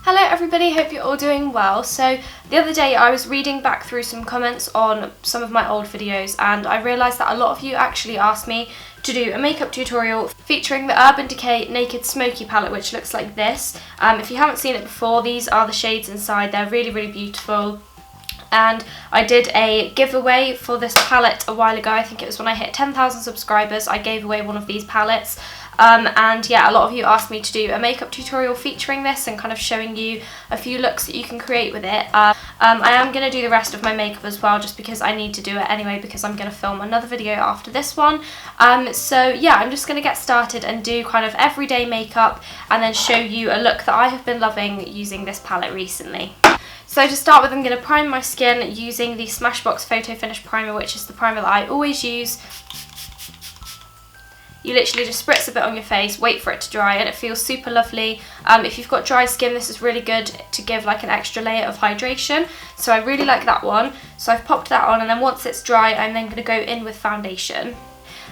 Hello everybody, hope you're all doing well. So the other day I was reading back through some comments on some of my old videos and I realised that a lot of you actually asked me to do a makeup tutorial featuring the Urban Decay Naked Smoky palette, which looks like this. If you haven't seen it before, these are the shades inside. They're really, really beautiful. And I did a giveaway for this palette a while ago. I think it was when I hit 10,000 subscribers. I gave away one of these palettes. And yeah, a lot of you asked me to do a makeup tutorial featuring this and kind of showing you a few looks that you can create with it. I am going to do the rest of my makeup as well, just because I need to do it anyway, because I'm going to film another video after this one. So yeah, I'm just going to get started and do kind of everyday makeup and then show you a look that I have been loving using this palette recently. So to start with, I'm going to prime my skin using the Smashbox Photo Finish Primer, which is the primer that I always use. You literally just spritz a bit on your face, wait for it to dry, and it feels super lovely. If you've got dry skin, this is really good to give like an extra layer of hydration. So I really like that one. So I've popped that on, and then once it's dry, I'm then going to go in with foundation.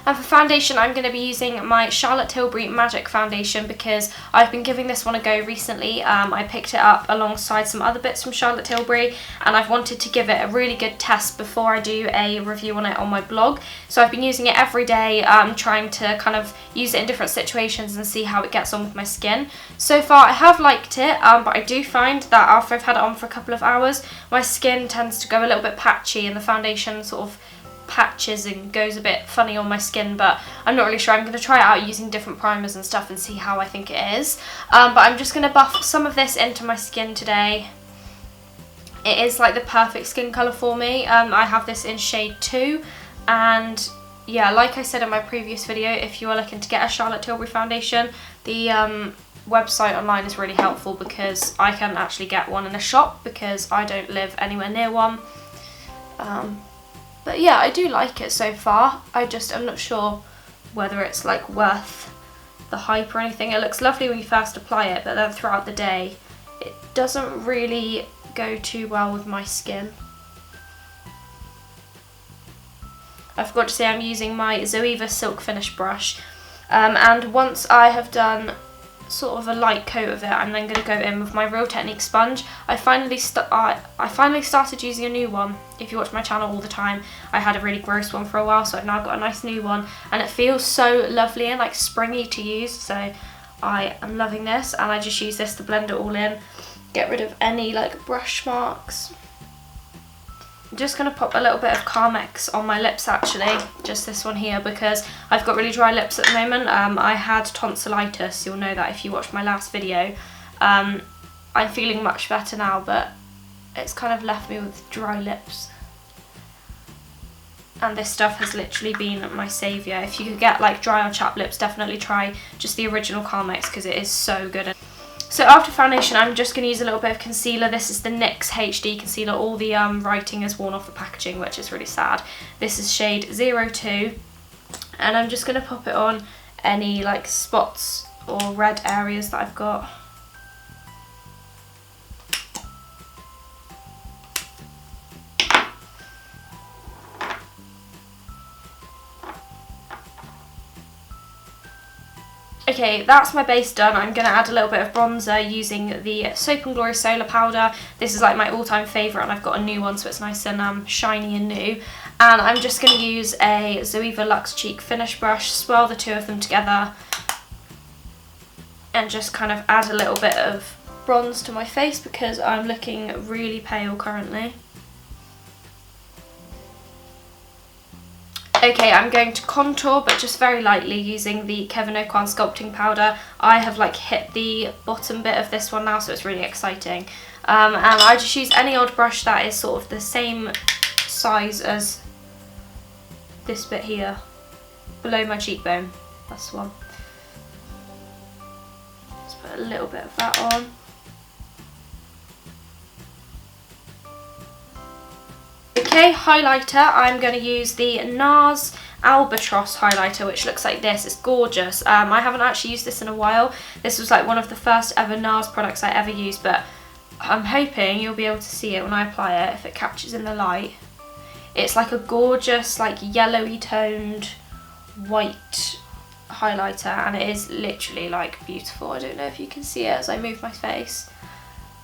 And for foundation, I'm going to be using my Charlotte Tilbury Magic Foundation because I've been giving this one a go recently. I picked it up alongside some other bits from Charlotte Tilbury and I've wanted to give it a really good test before I do a review on it on my blog. So I've been using it every day, trying to kind of use it in different situations and see how it gets on with my skin. So far I have liked it, but I do find that after I've had it on for a couple of hours, my skin tends to go a little bit patchy and the foundation sort of patches and goes a bit funny on my skin, but I'm not really sure. I'm going to try it out using different primers and stuff and see how I think it is. But I'm just going to buff some of this into my skin today. It is like the perfect skin colour for me. I have this in shade 2, and yeah, like I said in my previous video, if you are looking to get a Charlotte Tilbury foundation, the website online is really helpful because I can actually get one in a shop because I don't live anywhere near one. But yeah, I do like it so far. I'm not sure whether it's like worth the hype or anything. It looks lovely when you first apply it, but then throughout the day it doesn't really go too well with my skin. I forgot to say I'm using my Zoeva Silk Finish brush, and once I have done sort of a light coat of it, I'm then going to go in with my Real Technique sponge. I finally started using a new one. If you watch my channel all the time, I had a really gross one for a while, so I've now got a nice new one and it feels so lovely and like springy to use, so I am loving this. And I just use this to blend it all in, get rid of any like brush marks. I'm just going to pop a little bit of Carmex on my lips actually, just this one here, because I've got really dry lips at the moment. I had tonsillitis, you'll know that if you watched my last video. I'm feeling much better now, but it's kind of left me with dry lips. And this stuff has literally been my saviour. If you could get like dry or chapped lips, definitely try just the original Carmex because it is so good. So after foundation, I'm just going to use a little bit of concealer. This is the NYX HD Concealer. All the writing is worn off the packaging, which is really sad. This is shade 02. And I'm just going to pop it on any like spots or red areas that I've got. Okay, that's my base done. I'm going to add a little bit of bronzer using the Soap&Glory Solar Powder. This is like my all-time favourite and I've got a new one so it's nice and shiny and new. And I'm just going to use a Zoeva Luxe Cheek Finish brush, swirl the two of them together and just kind of add a little bit of bronze to my face because I'm looking really pale currently. Okay, I'm going to contour, but just very lightly using the Kevyn Aucoin Sculpting powder. I have like hit the bottom bit of this one now, so it's really exciting. And I just use any old brush that is sort of the same size as this bit here, below my cheekbone. That's the one. Let's put a little bit of that on. Okay, highlighter, I'm going to use the Nars Albatross highlighter, which looks like this. It's gorgeous. I haven't actually used this in a while. This was like one of the first ever Nars products I ever used, but I'm hoping you'll be able to see it when I apply it if it catches in the light. It's like a gorgeous, like yellowy toned white highlighter, and it is literally like beautiful. I don't know if you can see it as I move my face.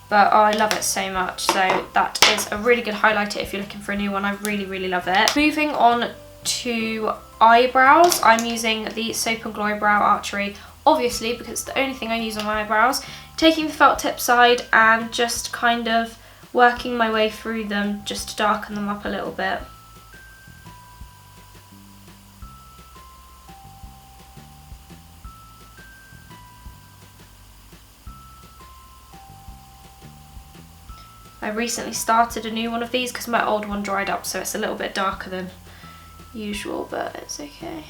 but oh, I love it so much. So that is a really good highlighter if you're looking for a new one. I really, really love it. Moving on to eyebrows, I'm using the Soap&Glory Brow Archery, obviously, because it's the only thing I use on my eyebrows. Taking the felt tip side and just kind of working my way through them just to darken them up a little bit. I recently started a new one of these because my old one dried up, so it's a little bit darker than usual, but it's okay.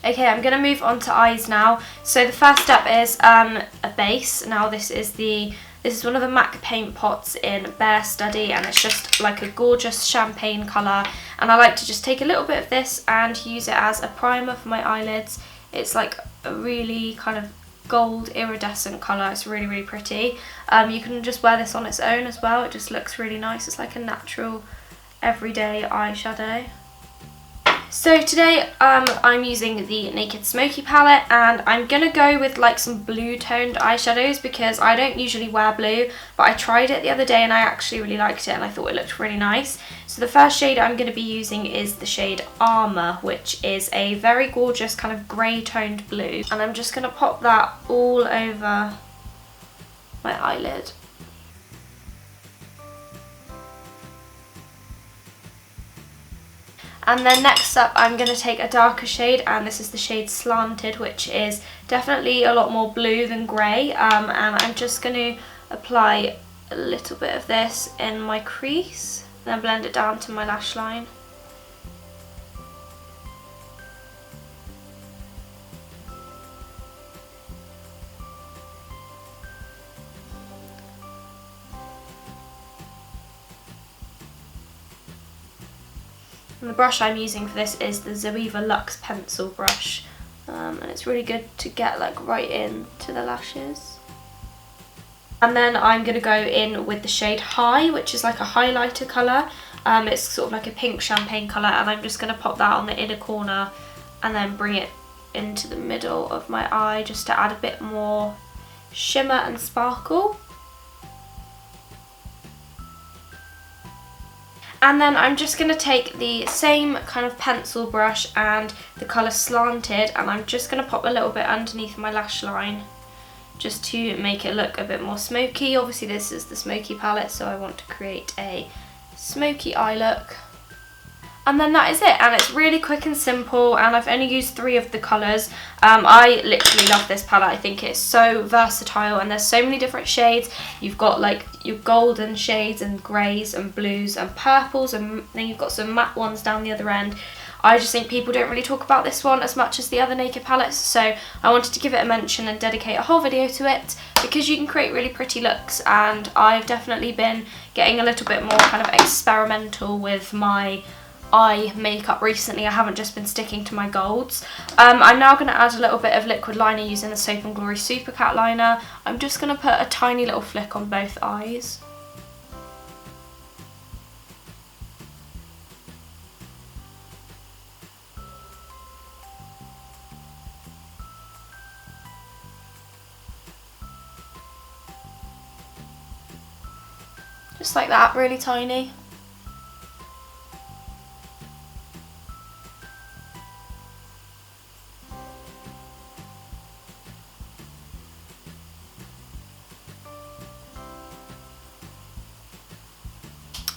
Okay, I'm going to move on to eyes now. So the first step is a base. Now this is one of the MAC paint pots in Bare Study, and it's just like a gorgeous champagne colour, and I like to just take a little bit of this and use it as a primer for my eyelids. It's like a really kind of gold iridescent colour. It's really, really pretty. You can just wear this on its own as well. It just looks really nice. It's like a natural everyday eyeshadow. So today I'm using the Naked Smoky palette, and I'm going to go with like some blue toned eyeshadows because I don't usually wear blue, but I tried it the other day and I actually really liked it and I thought it looked really nice. So the first shade I'm going to be using is the shade Armour, which is a very gorgeous kind of grey toned blue, and I'm just going to pop that all over my eyelid. And then next up I'm going to take a darker shade, and this is the shade Slanted, which is definitely a lot more blue than grey, and I'm just going to apply a little bit of this in my crease, then blend it down to my lash line. And the brush I'm using for this is the Zoeva Luxe pencil brush, and it's really good to get like right into the lashes. And then I'm going to go in with the shade High, which is like a highlighter colour. It's sort of like a pink champagne colour, and I'm just going to pop that on the inner corner and then bring it into the middle of my eye just to add a bit more shimmer and sparkle. And then I'm just going to take the same kind of pencil brush and the colour Slanted, and I'm just going to pop a little bit underneath my lash line just to make it look a bit more smoky. Obviously this is the Smoky palette, so I want to create a smoky eye look. And then that is it, and it's really quick and simple, and I've only used 3 of the colours. I literally love this palette. I think it's so versatile and there's so many different shades. You've got like your golden shades and greys and blues and purples, and then you've got some matte ones down the other end. I just think people don't really talk about this one as much as the other Naked palettes, so I wanted to give it a mention and dedicate a whole video to it because you can create really pretty looks, and I've definitely been getting a little bit more kind of experimental with my eye makeup recently. I haven't just been sticking to my golds. I'm now going to add a little bit of liquid liner using the Soap&Glory Supercat liner. I'm just going to put a tiny little flick on both eyes. Just like that, really tiny.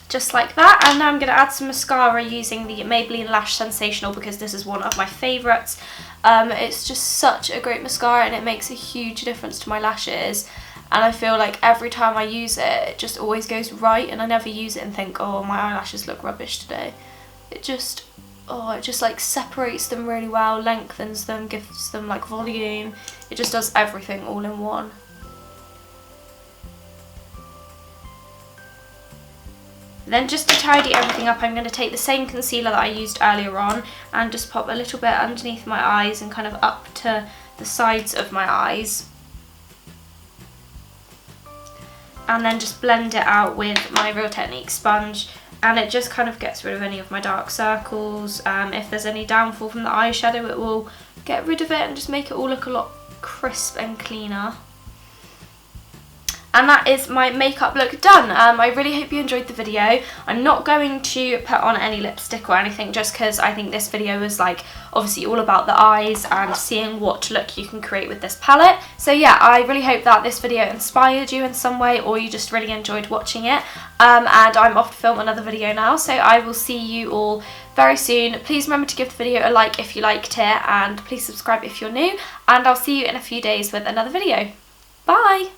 Just like that, and now I'm going to add some mascara using the Maybelline Lash Sensational because this is one of my favourites. It's just such a great mascara and it makes a huge difference to my lashes, and I feel like every time I use it, it just always goes right, and I never use it and think, oh, my eyelashes look rubbish today. It just like separates them really well, lengthens them, gives them like volume. It just does everything all in one. Then just to tidy everything up, I'm going to take the same concealer that I used earlier on and just pop a little bit underneath my eyes and kind of up to the sides of my eyes. And then just blend it out with my Real Technique sponge, and it just kind of gets rid of any of my dark circles. If there's any downfall from the eyeshadow, it will get rid of it and just make it all look a lot crisp and cleaner. And that is my makeup look done. I really hope you enjoyed the video. I'm not going to put on any lipstick or anything just because I think this video is like obviously all about the eyes and seeing what look you can create with this palette. So yeah, I really hope that this video inspired you in some way or you just really enjoyed watching it. And I'm off to film another video now, so I will see you all very soon. Please remember to give the video a like if you liked it, and please subscribe if you're new, and I'll see you in a few days with another video. Bye!